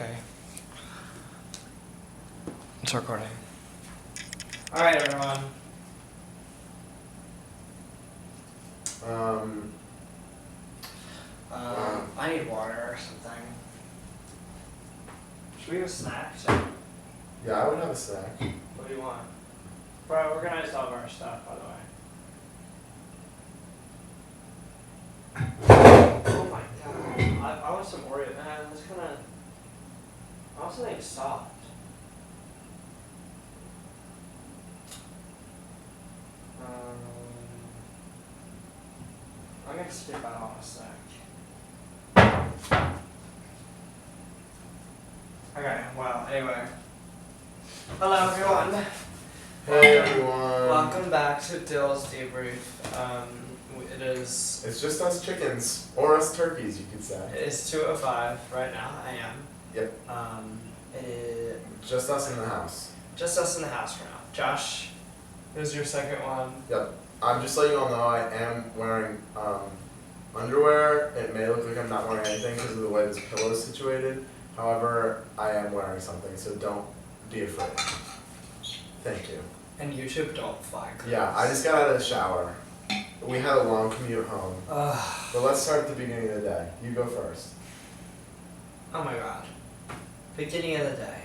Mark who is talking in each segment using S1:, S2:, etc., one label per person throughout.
S1: Okay. It's recording. Alright, everyone. I need water or something. Should we have a snack?
S2: Yeah, I would have a snack.
S1: What do you want? Bro, organized all of our stuff, by the way. Oh my god. I want some Oreo. Man, that's kinda... I want something soft. I'm gonna skip out on a sec. Okay, well, anyway. Hello, everyone.
S2: Hey, everyone.
S1: Welcome back to Dill's Debrief. It is...
S2: It's just us chickens, or us turkeys, you could say.
S1: It is 2:05 right now, I am.
S2: Yep.
S1: It is...
S2: Just us in the house.
S1: Just us in the house for now. Josh, here's your second one.
S2: Yep. I'm just letting you all know I am wearing underwear. It may look like I'm not wearing anything because of the way this pillow is situated. However, I am wearing something, so don't be afraid. Thank you.
S1: And YouTube, don't flag.
S2: Yeah, I just got out of the shower. We had a long commute home. But let's start at the beginning of the day. You go first.
S1: Oh my god. Beginning of the day.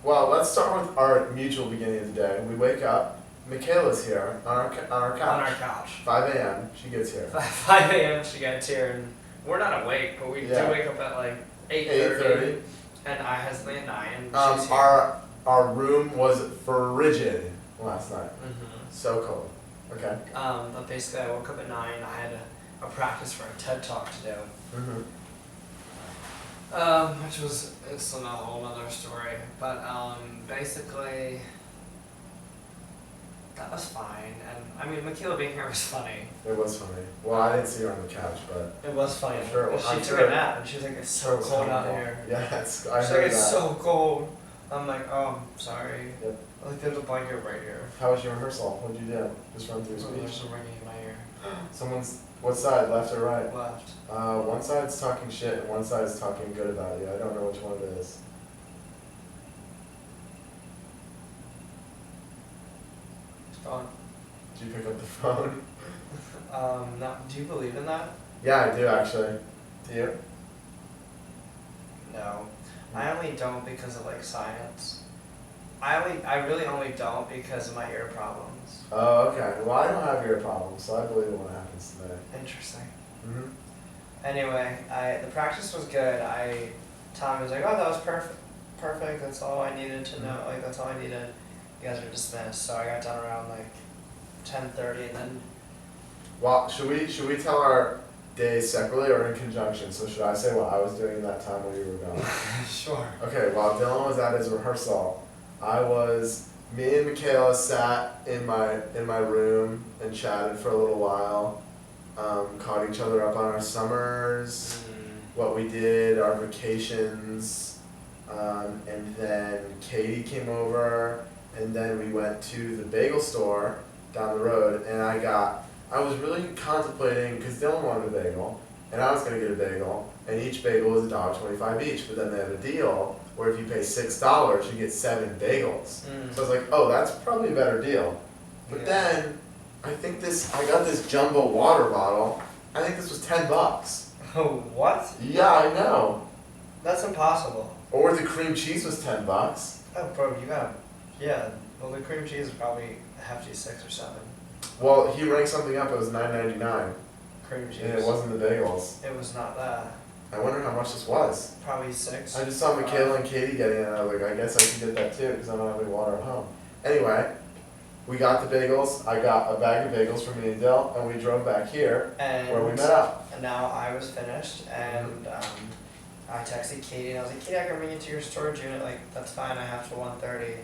S2: Well, let's start with our mutual beginning of the day. We wake up. Michaela's here on our couch.
S1: On our couch.
S2: 5 a.m. She gets here.
S1: 5 a.m. she gets here, and we're not awake, but we do wake up at like 8:30. And I has me at 9. And she's here.
S2: Our room was frigid last night.
S1: Mm-hmm.
S2: So cold. Okay.
S1: But basically, I woke up at 9. I had a practice for a TED Talk to do.
S2: Mm-hmm.
S1: Which was, it's a whole other story. But basically, that was fine. And I mean, Michaela being here was funny.
S2: It was funny. Well, I didn't see her on the couch, but
S1: It was funny.
S2: I'm sure.
S1: She took a nap, and she was like, "It's so cold out here."
S2: Yeah, I
S1: She's
S2: heard
S1: like,
S2: that.
S1: "It's so cold." I'm like, "Oh, I'm sorry."
S2: Yep.
S1: Like, there's a blanket right here.
S2: How was your rehearsal? What'd you do? Just run through a
S1: There's
S2: speech?
S1: some ringing in my ear.
S2: Someone's, what side, left or right?
S1: Left.
S2: One side's talking shit and one side's talking good about you. I don't know which one it is.
S1: It's gone.
S2: Did you pick up the phone?
S1: No, do you believe in that?
S2: Yeah, I do actually. Do you?
S1: No. I only don't because of like science. I really only don't because of my ear problems.
S2: Oh, okay. Well, I don't have ear problems, so I believe it when it happens to me.
S1: Interesting.
S2: Mm-hmm.
S1: Anyway, the practice was good. Tommy was like, "Oh, that was perfect. Perfect. That's all I needed to know. Like, that's all I needed." You guys are dismissed. So I got done around like 10:30, and then.
S2: Well, should we tell our days separately or in conjunction? So should I say what I was doing in that time while you were gone?
S1: Sure.
S2: Okay. While Dylan was at his rehearsal, me and Michaela sat in my room and chatted for a little while. Caught each other up on our summers, what we did, our vacations, and then Katie came over, and then we went to the bagel store down the road, and I was really contemplating, because Dylan wanted a bagel, and I was going to get a bagel, and each bagel was $1.25 each, but then they have a deal where if you pay $6, you get 7 bagels. So I was like, oh, that's probably a better deal. But then, I got this jumbo water bottle. I think this was $10.
S1: Oh, what?
S2: Yeah, I know.
S1: That's impossible.
S2: Or the cream cheese was $10.
S1: Oh, bro, you got, yeah. Well, the cream cheese is probably a hefty 6 or 7.
S2: Well, he ranked something up. It was $9.99,
S1: Cream cheese.
S2: and it wasn't the bagels.
S1: It was not that.
S2: I wonder how much this was.
S1: Probably 6.
S2: I just saw Michaela and Katie getting it, and I was like, I guess I can get that too, because I don't have any water at home. Anyway, we got the bagels. I got a bag of bagels for me and Dill, and we drove back here, where we met up.
S1: And now I was finished, and I texted Katie, and I was like, "Katie, I can bring you to your storage unit. Like, that's fine. I have till 1:30.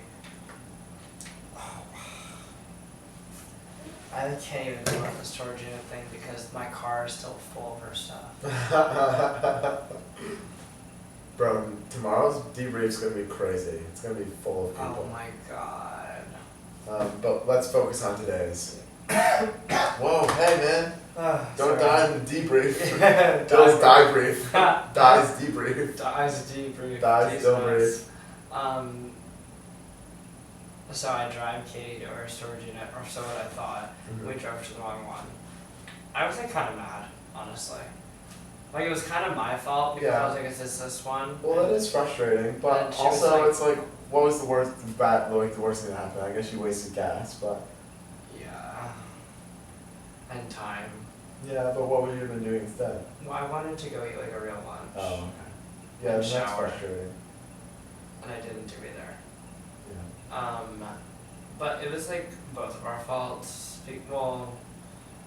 S1: I can't even go on the storage unit thing because my car is still full of her stuff.
S2: Bro, tomorrow's debrief's gonna be crazy. It's gonna be full of people.
S1: Oh my god.
S2: But let's focus on today's. Whoa, hey man. Don't die in the debrief.
S1: Die
S2: Dills debrief. Dies debrief.
S1: Dies debrief.
S2: Dies debrief.
S1: So I drive Katie to her storage unit, or so what I thought.
S2: Mhm.
S1: We drove to the wrong one. I was like kind of mad, honestly. Like it was kind of my fault because I was like, is this one?
S2: Well, that is frustrating,
S1: And
S2: but
S1: she was
S2: also
S1: like-
S2: it's like, what was the worst thing that happened? I guess you wasted gas, but.
S1: Yeah. And time.
S2: Yeah, but what would you have been doing instead?
S1: Well, I wanted to go eat like a real lunch.
S2: Oh, okay. Yeah,
S1: And
S2: that's
S1: shower.
S2: frustrating.
S1: And I didn't do either.
S2: Yeah.
S1: But it was like both of our faults. Well,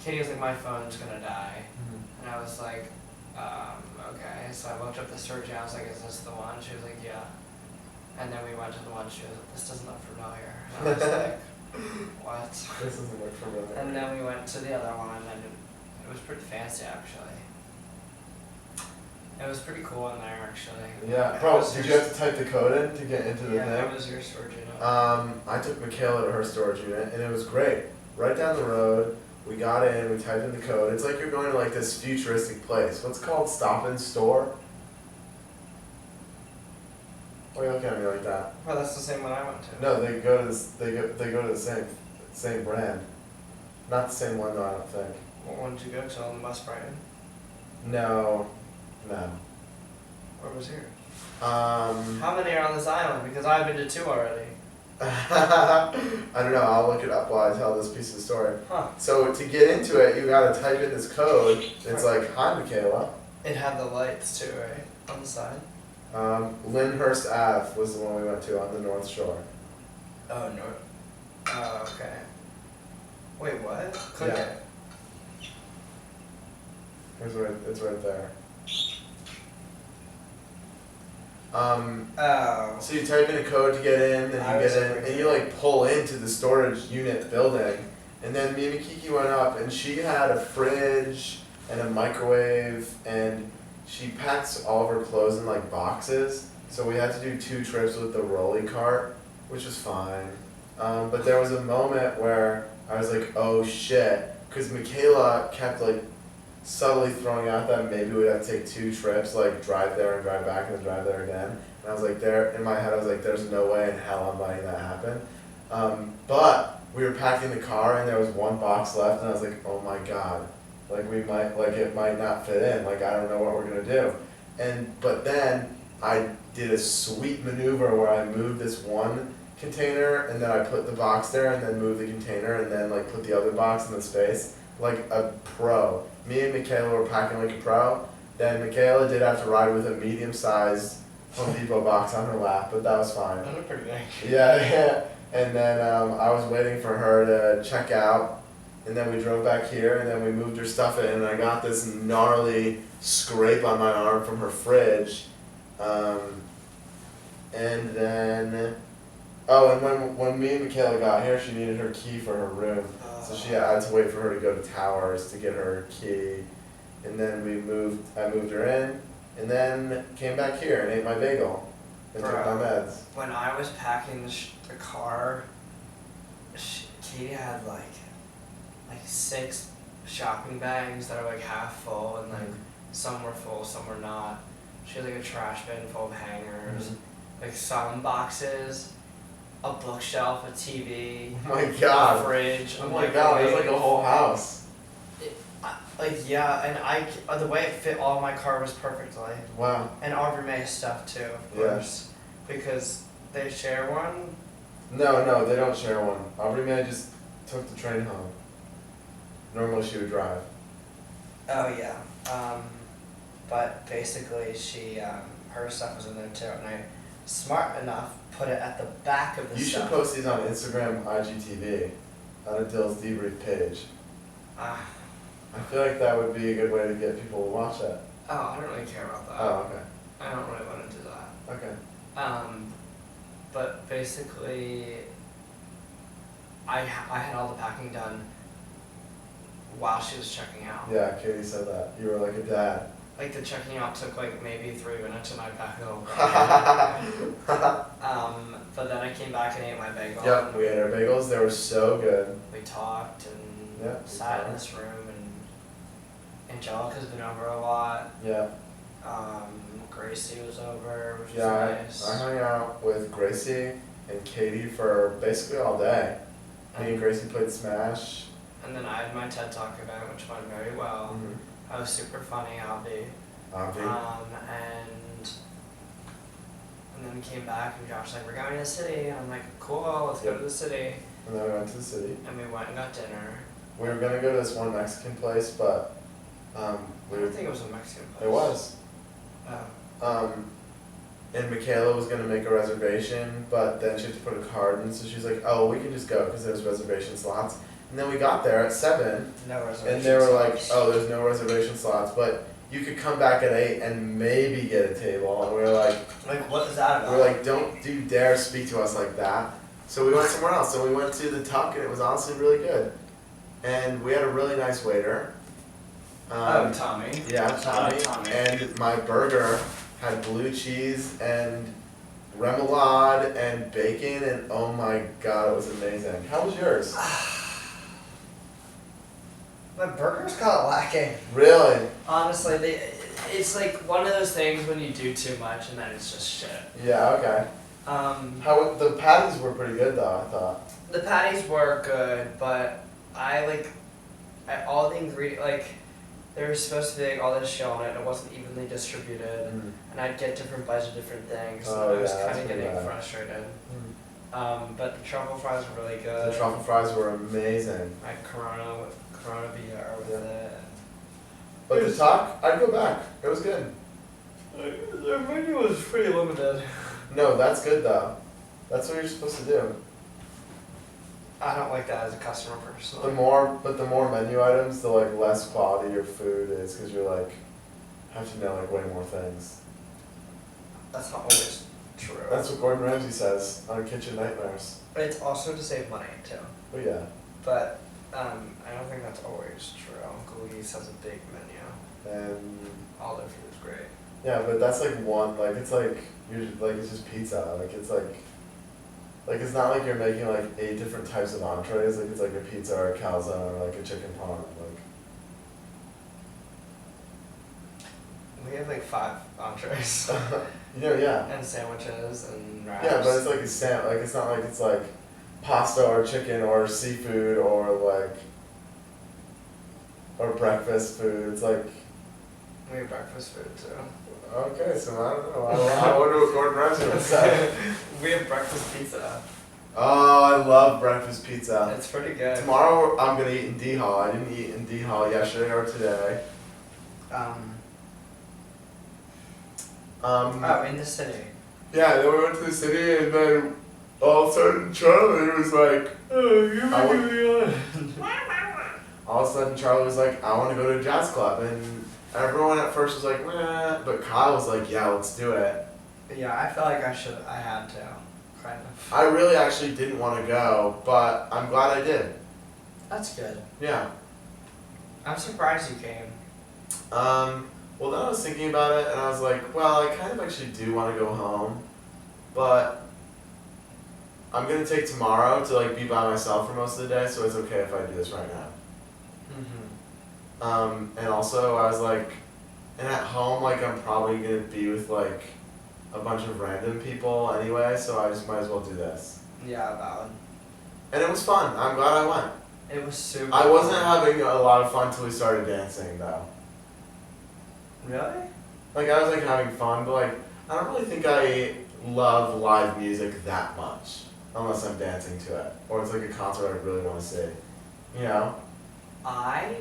S1: Katie was like, my phone's gonna die. And I was like, okay. So I looked up the search and I was like, is this the one? She was like, yeah. And then we went to the one, she was like, this doesn't look familiar. And I was like, what?
S2: This doesn't look familiar.
S1: And then we went to the other one and it was pretty fancy actually. It was pretty cool in there actually.
S2: Yeah,
S1: How
S2: bro,
S1: was
S2: did
S1: your
S2: you have to type the code in to get into the
S1: Yeah,
S2: thing?
S1: how was your storage unit?
S2: I took Michaela to her storage unit and it was great. Right down the road, we got in, we typed in the code. It's like you're going to like this futuristic place. What's it called? Stop and Store? Why are you looking at me like that?
S1: Well, that's the same one I went to.
S2: No, they go to this, they go to the same brand. Not the same one though, I don't think.
S1: What one did you go to in West Brighton?
S2: No.
S1: Or was here?
S2: Um,
S1: How many are on this island? Because I've been to 2 already.
S2: I don't know, I'll look it up while I tell this piece of the story.
S1: Huh.
S2: So to get into it, you gotta type in this code. It's like, hi Michaela.
S1: It had the lights too, right? On the side.
S2: Lyndhurst Ave was the one we went to on the North Shore.
S1: Oh, no. Oh, okay. Wait, what? Click
S2: Yeah.
S1: it.
S2: It's right there.
S1: Oh.
S2: So you type in a code to get in, then
S1: I
S2: you
S1: was
S2: get in,
S1: over
S2: and you like pull into the storage unit building. And then me and Kiki went up, and she had a fridge and a microwave, and she packs all of her clothes in like boxes. So we had to do 2 trips with the rolly cart, which was fine. But there was a moment where I was like, oh shit, because Michaela kept like subtly throwing out that maybe we'd have to take 2 trips, like drive there and drive back and then drive there again. And I was like, in my head I was like, there's no way in hell I'm letting that happen. But we were packing the car and there was 1 box left and I was like, oh my god, like it might not fit in, like I don't know what we're gonna do. But then I did a sweet maneuver where I moved this 1 container and then I put the box there and then moved the container and then like put the other box in the space, like a pro. Me and Michaela were packing like a pro. Then Michaela did have to ride with a medium-sized Home Depot box on her lap, but that was fine.
S1: That looked pretty big.
S2: Yeah. And then I was waiting for her to check out, and then we drove back here, and then we moved her stuff in, and I got this gnarly scrape on my arm from her fridge. And then, and when me and Michaela got here, she needed her key for her room. So I had to wait for her to go to Towers to get her key, and then I moved her in, and then came back here and ate my bagel, and took my meds.
S1: When I was packing the car, Katie had like 6 shopping bags that are like half full, and like some were full, some were not. She had like a trash bin full of hangers, like some boxes, a bookshelf, a TV,
S2: Oh my god.
S1: a fridge.
S2: Oh my god, it's like a whole house.
S1: And the way it fit all my car was perfectly.
S2: Wow.
S1: And Aubrey May's stuff too, of course, because they share one.
S2: No, they don't share one. Aubrey May just took the train home. Normally she would drive.
S1: Oh yeah. But basically she, her stuff was in there too, and I, smart enough, put it at the back of the
S2: You
S1: stuff.
S2: should post these on Instagram, IGTV, on a Dills debrief page. I feel like that would be a good way to get people to watch that.
S1: Oh, I don't really care about that.
S2: Oh, okay.
S1: I don't really want to do that.
S2: Okay.
S1: But basically, I had all the packing done while she was checking out.
S2: Yeah, Katie said that. You were like a dad.
S1: Like the checking out took like maybe 3 minutes and I packed the whole car. But then I came back and ate my bagel.
S2: Yep, we ate our bagels. They were so good.
S1: We talked and
S2: Yep, we
S1: sat in
S2: talked.
S1: this room and Angelica's been over a lot.
S2: Yeah.
S1: Gracie was over, which was
S2: Yeah,
S1: nice.
S2: I hung out with Gracie and Katie for basically all day. Me and Gracie played Smash.
S1: And then I had my TED Talk event, which went very well.
S2: Mm-hmm.
S1: I was super funny, Albie. And then we came back and Josh was like, we're going to the city. And I'm like, cool, let's go to the city.
S2: And then we went to the city.
S1: And we went and got dinner.
S2: We were gonna go to this one Mexican place, but
S1: I don't think it was a Mexican place.
S2: It was.
S1: Oh.
S2: And Michaela was gonna make a reservation, but then she had to put a card in, so she's like, "Oh, we can just go because there's reservation slots." And then we got there at 7,
S1: No reservation
S2: and they were
S1: slots.
S2: like, "Oh, there's no reservation slots, but you could come back at 8 and maybe get a table." And we were like,
S1: what is that about?
S2: "We're like, don't you dare speak to us like that." So we went somewhere else. So we went to the Tuck, and it was honestly really good. And we had a really nice waiter.
S1: Tommy.
S2: Yeah, Tommy.
S1: Tommy.
S2: And my burger had blue cheese and remoulade and bacon, and oh my god, it was amazing. How was yours?
S1: My burger's kind of lacking.
S2: Really?
S1: Honestly, it's like one of those things when you do too much and then it's just shit.
S2: Yeah, okay. How the patties were pretty good though, I thought.
S1: The patties were good, but all the ingredients, there was supposed to be all this shit on it, and it wasn't evenly distributed, and I'd get different bites of different things,
S2: Oh,
S1: and I was
S2: yeah,
S1: kind of
S2: that's pretty
S1: getting
S2: bad.
S1: frustrated. But the truffle fries were really good.
S2: The truffle fries were amazing.
S1: I had Corona beer with it.
S2: But the Tuck, I'd go back. It was good.
S1: Their menu was pretty limited.
S2: No, that's good though. That's what you're supposed to do.
S1: I don't like that as a customer personally.
S2: The more menu items, the less quality your food is, because you're have to know way more things.
S1: That's not always true.
S2: That's what Gordon Ramsay says on Kitchen Nightmares.
S1: But it's also to save money too.
S2: Oh yeah.
S1: But I don't think that's always true. Uncle Lee's has a big menu.
S2: And
S1: All their food is great.
S2: yeah, but that's one it's you're it's just pizza. It's not like you're making 8 different types of entrees. It's a pizza or a calzone or a chicken parm.
S1: We have 5 entrees.
S2: Yeah.
S1: And sandwiches and wraps.
S2: Yeah, but it's it's not it's pasta or chicken or seafood or or breakfast food. It's
S1: we have breakfast food too.
S2: okay, so I don't know. I wonder what Gordon Ramsay would say.
S1: We have breakfast pizza.
S2: Oh, I love breakfast pizza.
S1: It's pretty good.
S2: Tomorrow I'm gonna eat in D Hall. I didn't eat in D Hall yesterday or today.
S1: In the city.
S2: Yeah, then we went to the city, and then all of a sudden Charlie was like,
S1: Oh, you're
S2: making
S1: me on.
S2: all of a sudden Charlie was like, I want to go to a jazz club, and everyone at first was like, meh, but Kyle was like, yeah, let's do it.
S1: Yeah, I felt like I had to, kind of.
S2: I really actually didn't want to go, but I'm glad I did.
S1: That's good.
S2: Yeah.
S1: I'm surprised you came.
S2: Well, then I was thinking about it, and I was like, well, I kind of actually do want to go home, but I'm going to take tomorrow to be by myself for most of the day, so it's okay if I do this right now. And also I was and at home, I'm probably going to be with a bunch of random people anyway, so I just might as well do this.
S1: Yeah, valid.
S2: And it was fun. I'm glad I went.
S1: It was super
S2: I wasn't
S1: fun.
S2: having a lot of fun until we started dancing, though.
S1: Really?
S2: I was having fun, but I don't really think I love live music that much, unless I'm dancing to it, or it's a concert I really want to see. You know?
S1: I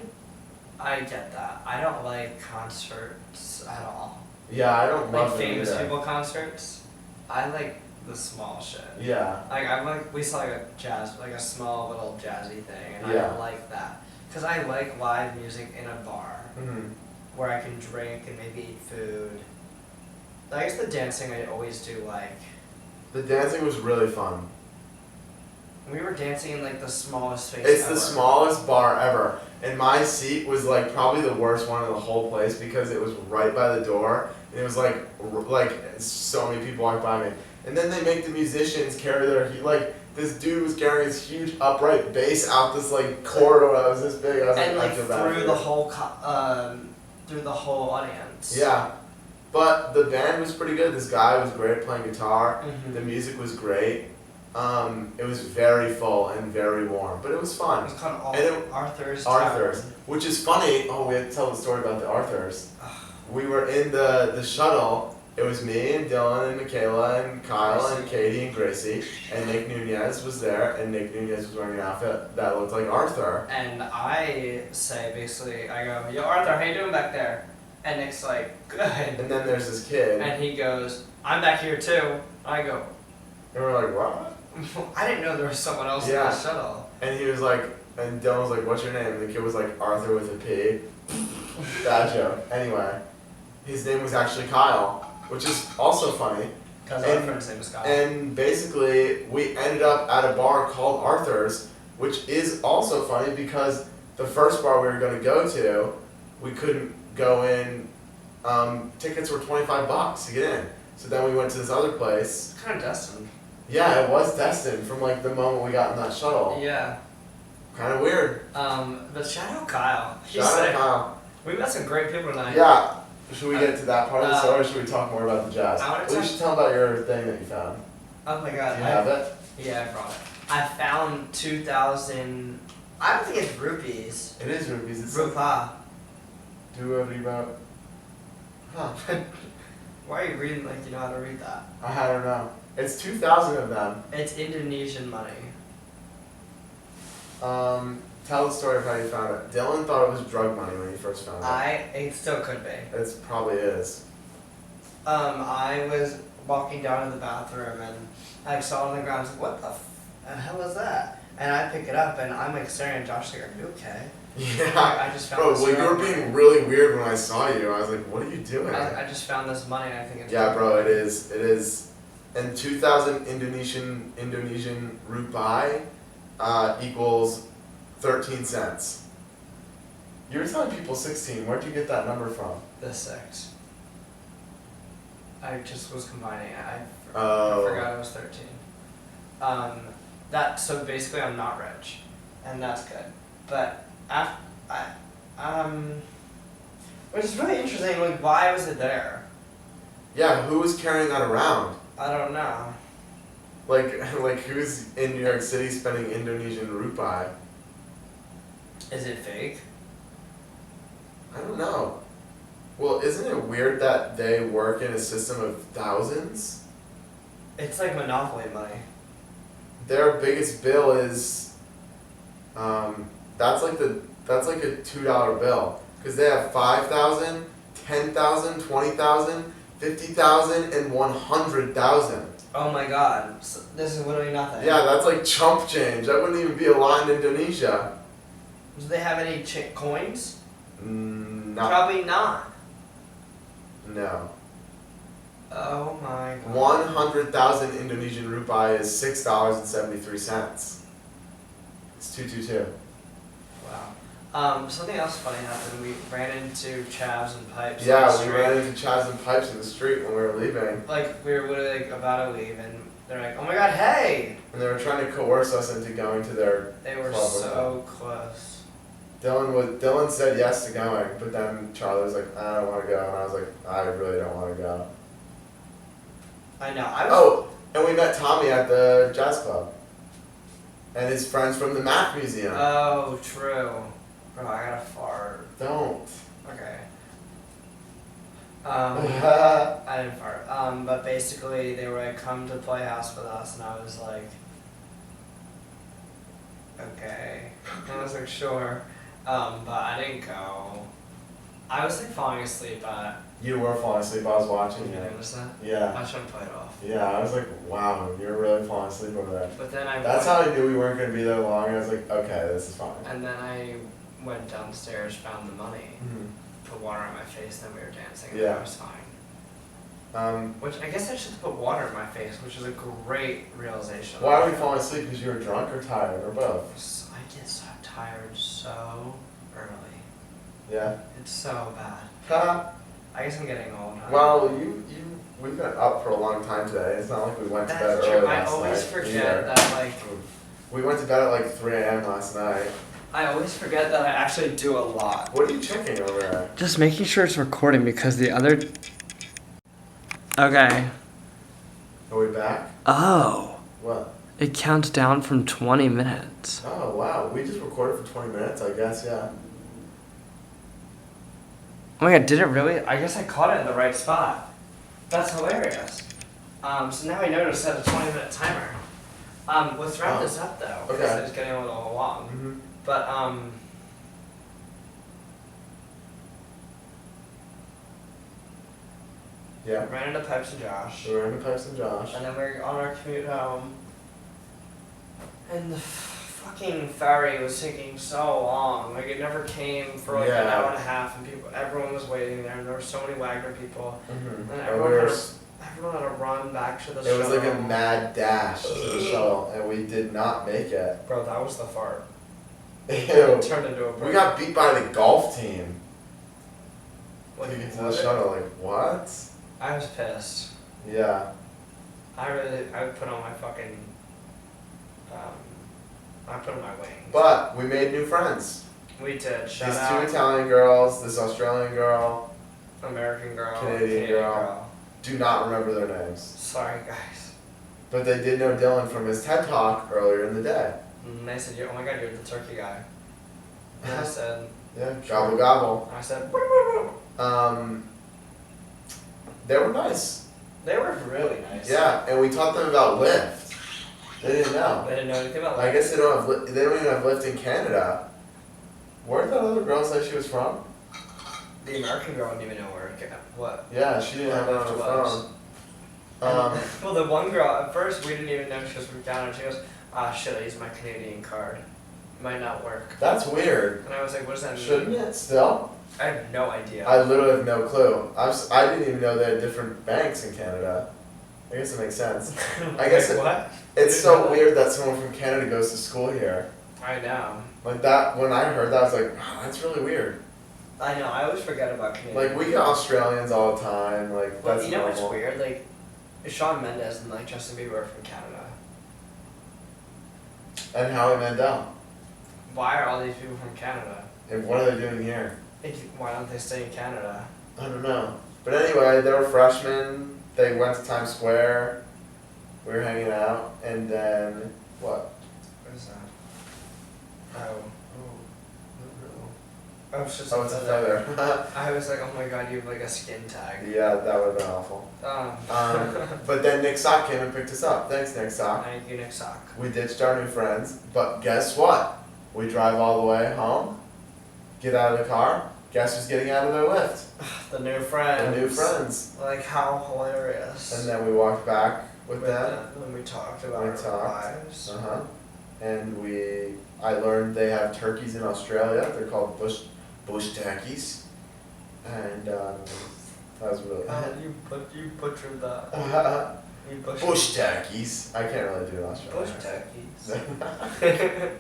S1: get that. I don't like concerts at all.
S2: Yeah, I don't love them
S1: famous
S2: either.
S1: people concerts. I like the small shit.
S2: Yeah.
S1: We saw a small little jazzy thing, and
S2: Yeah.
S1: I like that. Cause I like live music in a bar.
S2: Mm-hmm.
S1: Where I can drink and maybe eat food. I guess the dancing I always do like.
S2: The dancing was really fun.
S1: We were dancing in the smallest space
S2: It's
S1: ever.
S2: the smallest bar ever. And my seat was probably the worst one in the whole place because it was right by the door. And it was so many people walked by me. And then they make the musicians carry their this dude was carrying this huge upright bass out this like corridor that was this big. I was
S1: And
S2: like,
S1: like
S2: I feel bad for
S1: through
S2: you.
S1: through the whole audience.
S2: Yeah, but the band was pretty good. This guy was great at playing guitar.
S1: Mhm.
S2: The music was great. It was very full and very warm, but it was
S1: It
S2: fun.
S1: was called
S2: And it-
S1: Arthur's
S2: Arthur's,
S1: Tavern.
S2: which is funny. Oh, we have to tell the story about the Arthur's. We were in the shuttle. It was me and Dylan and Michaela and Kyle and Katie and Gracie, and Nick Nunez was there, and Nick Nunez was wearing an outfit that looked like Arthur.
S1: And I say basically, I go, yo Arthur, how you doing back there? And Nick's like, good.
S2: And then there's this kid,
S1: And he goes, I'm back here too. I go,
S2: and we're like, what?
S1: I didn't know there was someone else in
S2: Yeah.
S1: the shuttle.
S2: And he was like, and Dylan was like, what's your name? And the kid was like, Arthur with a P. Bad joke. Anyway, his name was actually Kyle, which is also funny.
S1: Because our
S2: And-
S1: friend's name is Kyle.
S2: And basically, we ended up at a bar called Arthur's, which is also funny because the first bar we were going to go to, we couldn't go in. Tickets were $25 to get in. So then we went to this other place.
S1: It's kind of destined.
S2: Yeah, it was destined from like the moment we got in that shuttle.
S1: Yeah.
S2: Kind of weird.
S1: But shout out Kyle. He's
S2: Shout out
S1: sick.
S2: Kyle.
S1: We met some great people tonight.
S2: Yeah. Should we get to that part of the story, or
S1: Uh,
S2: should we talk more about the jazz?
S1: I wanna
S2: Well, you
S1: talk-
S2: should tell about your thing that you found.
S1: Oh my god.
S2: Do you have it?
S1: Yeah, I brought it. I found 2,000. I don't think it's rupees.
S2: It is rupees. It's
S1: Rupa.
S2: do a rebound. Huh.
S1: Why are you reading like you know how to read that?
S2: I don't know. It's 2,000 of them.
S1: It's Indonesian money.
S2: Tell the story of how you found it. Dylan thought it was drug money when he first found it.
S1: It still could be.
S2: It probably is.
S1: I was walking down to the bathroom and I saw it on the ground. I was like, what the hell is that? And I pick it up and I'm like staring at Josh like, are you okay?
S2: Yeah.
S1: I just found
S2: Bro,
S1: this
S2: well, you were
S1: money.
S2: being really weird when I saw you. I was like, what are you doing?
S1: I just found this money and I think it's
S2: Yeah, bro, it is. It is. And 2,000 Indonesian rupiah equals 13 cents. You were telling people 16. Where'd you get that number from?
S1: the 6. I just was combining it. I
S2: Oh.
S1: forgot it was 13. So basically I'm not rich, and that's good. But which is really interesting. Like, why was it there?
S2: Yeah, who was carrying that around?
S1: I don't know.
S2: Like who's in New York City spending Indonesian rupiah?
S1: Is it fake?
S2: I don't know. Well, isn't it weird that they work in a system of thousands?
S1: It's like Monopoly money.
S2: Their biggest bill is, that's like a $2 bill, because they have 5,000, 10,000, 20,000, 50,000, and 100,000.
S1: Oh my god. So this is literally nothing.
S2: Yeah, that's like chump change. That wouldn't even be a lot in Indonesia.
S1: Do they have any coins?
S2: No.
S1: Probably not.
S2: No.
S1: Oh my god.
S2: 100,000 Indonesian rupiah is $6.73. It's 222.
S1: Wow. Something else funny happened. We ran into Chavs and Pipes. on the
S2: Yeah, we
S1: street.
S2: ran into Chaz and Pipes in the street when we were leaving,
S1: Like, we were literally like, about to leave, and they're like, oh my god, hey!
S2: and they were trying to coerce us into going to their
S1: They were
S2: club with
S1: so close.
S2: Dylan said yes to going, but then Charlie was like, I don't want to go, and I was like, I really don't want to go.
S1: I know. I was.
S2: Oh, and we met Tommy at the jazz club, and his friends from the math museum.
S1: Oh, true. Bro, I gotta fart.
S2: Don't.
S1: Okay. I didn't fart. But basically, they were like, come to Playhouse with us, and I was like, okay. And I was like, sure. But I didn't go. I was like falling asleep at.
S2: You were falling asleep. I was watching
S1: Did you
S2: you.
S1: notice that? I
S2: Yeah.
S1: was trying to play it off.
S2: Yeah, I was like, wow, you're really falling asleep over there.
S1: But then I
S2: That's
S1: went,
S2: how I knew we weren't going to be there long. I was like, okay, this is fine.
S1: And then I went downstairs, found the money,
S2: Mhm.
S1: put water on my face, then we were dancing, and
S2: Yeah.
S1: I was fine.
S2: Um,
S1: Which I guess I should put water in my face, which is a great realization.
S2: why are we falling asleep? Because you were drunk or tired or both?
S1: I get so tired so early.
S2: Yeah.
S1: It's so bad.
S2: Haha.
S1: I guess I'm getting old. Huh?
S2: Well, you we've been up for a long time today. It's not like we went to bed
S1: That's
S2: early
S1: true. I
S2: last
S1: always
S2: night
S1: forget
S2: either.
S1: that, like,
S2: We went to bed at like 3 a.m. last night.
S1: I always forget that I actually do a lot.
S2: What are you checking over there?
S1: Just making sure it's recording because the other. Okay.
S2: Are we back?
S1: Oh.
S2: What?
S1: It counts down from 20 minutes.
S2: Oh, wow. We just recorded for 20 minutes, I guess, yeah.
S1: Oh my god, did it really? I guess I caught it in the right spot. That's hilarious. So now I know to set a 20-minute timer. Let's wrap this up though, because
S2: Okay.
S1: it's getting a little long.
S2: Mm-hmm.
S1: But,
S2: Yeah.
S1: ran into Pipes and Josh.
S2: We were in the Pipes and Josh.
S1: And then we're on our commute home. And the fucking ferry was taking so long. Like, it never came for like an
S2: Yeah.
S1: hour and a half, and everyone was waiting there, and there were so many Wagner people.
S2: Mm-hmm.
S1: And
S2: And
S1: everyone
S2: we
S1: had
S2: were,
S1: everyone had to run back to the
S2: it
S1: shuttle.
S2: was like a mad dash to the shuttle, and we did not make it.
S1: Bro, that was the fart.
S2: Ew.
S1: It turned into a bird.
S2: We got beat by the golf team.
S1: Like,
S2: To get to the
S1: what?
S2: shuttle, like, what?
S1: I was pissed.
S2: Yeah.
S1: I would put on my fucking, I put on my wings.
S2: But we made new friends.
S1: We did. Shout
S2: These
S1: out
S2: two Italian girls, this Australian girl.
S1: American girl,
S2: Canadian girl. Do not remember their names.
S1: Sorry, guys.
S2: But they did know Dylan from his TED Talk earlier in the day.
S1: And they said, "Oh my god, you're the turkey guy." And I said,
S2: Yeah, gobble gobble.
S1: I said,
S2: They were nice.
S1: they were really nice.
S2: Yeah, and we taught them about Lyft. They didn't know.
S1: They didn't know anything about
S2: I guess they don't have. They don't even have Lyft in Canada. Where did that other girl say she was from?
S1: The American girl didn't even know where it came. What?
S2: Yeah, she didn't have it on her phone.
S1: Well, the one girl, at first we didn't even know she was from Canada. She goes, "Ah, shit, I used my Canadian card. It might not work."
S2: That's weird.
S1: And I was like, "What does that mean?"
S2: Shouldn't it still?
S1: I have no idea.
S2: I literally have no clue. I didn't even know they had different banks in Canada. I guess it makes sense. I guess
S1: Wait,
S2: it-
S1: what?
S2: It's so weird that someone from Canada goes to school here.
S1: I know.
S2: Like that, when I heard that, I was like, wow, that's really weird.
S1: I know. I always forget about Canadian.
S2: Like, we get Australians all the time, like,
S1: Well,
S2: that's
S1: you know
S2: normal.
S1: what's weird? Like, Shawn Mendes and like Justin Bieber are from Canada.
S2: And Howie Mandel.
S1: Why are all these people from Canada?
S2: And what are they doing here?
S1: Why don't they stay in Canada?
S2: I don't know. But anyway, they were freshmen, they went to Times Square, we were hanging out, and then, what?
S1: What is that? Oh.
S2: Oh,
S1: I was just
S2: oh it's a feather.
S1: I was like, oh my god, you have like a skin tag.
S2: Yeah, that would have been awful. But then Nick Sock came and picked us up. Thanks, Nick Sock.
S1: Thank you, Nick Sock.
S2: We ditched our new friends, but guess what? We drive all the way home, get out of the car, guess who's getting out of their lift?
S1: The new friends.
S2: The new friends.
S1: Like, how hilarious.
S2: And then we walked back with them.
S1: And we talked about
S2: We
S1: our
S2: talked.
S1: lives.
S2: Uh-huh. And I learned they have turkeys in Australia. They're called bush turkeys. And that was really
S1: You butchered that. You butchered
S2: bush turkeys. I can't really do an Australian.
S1: Bush
S2: turkeys.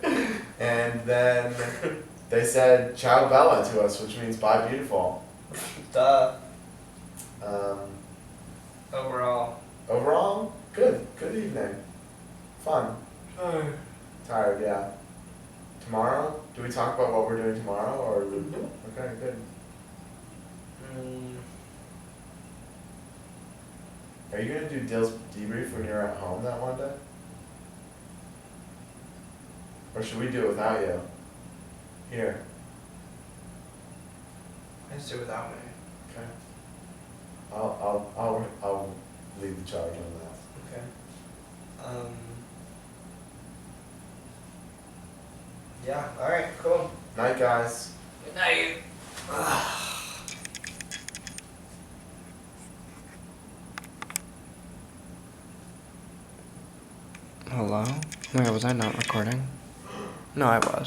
S2: And then they said "Ciao Bella" to us, which means "Bye, beautiful."
S1: Duh.
S2: Um,
S1: Overall.
S2: Good evening. Fun. Tired, yeah. Tomorrow? Do we talk about what we're doing tomorrow, or?
S1: No.
S2: Okay, good. Are you gonna do Dill's debrief when you're at home that one day? Or should we do it without you? Here.
S1: Let's do it without me.
S2: Okay. I'll lead the charge on that.
S1: Okay. Yeah, alright, cool.
S2: Night, guys.
S1: Good night. Hello? Wait, was I not recording? No, I was.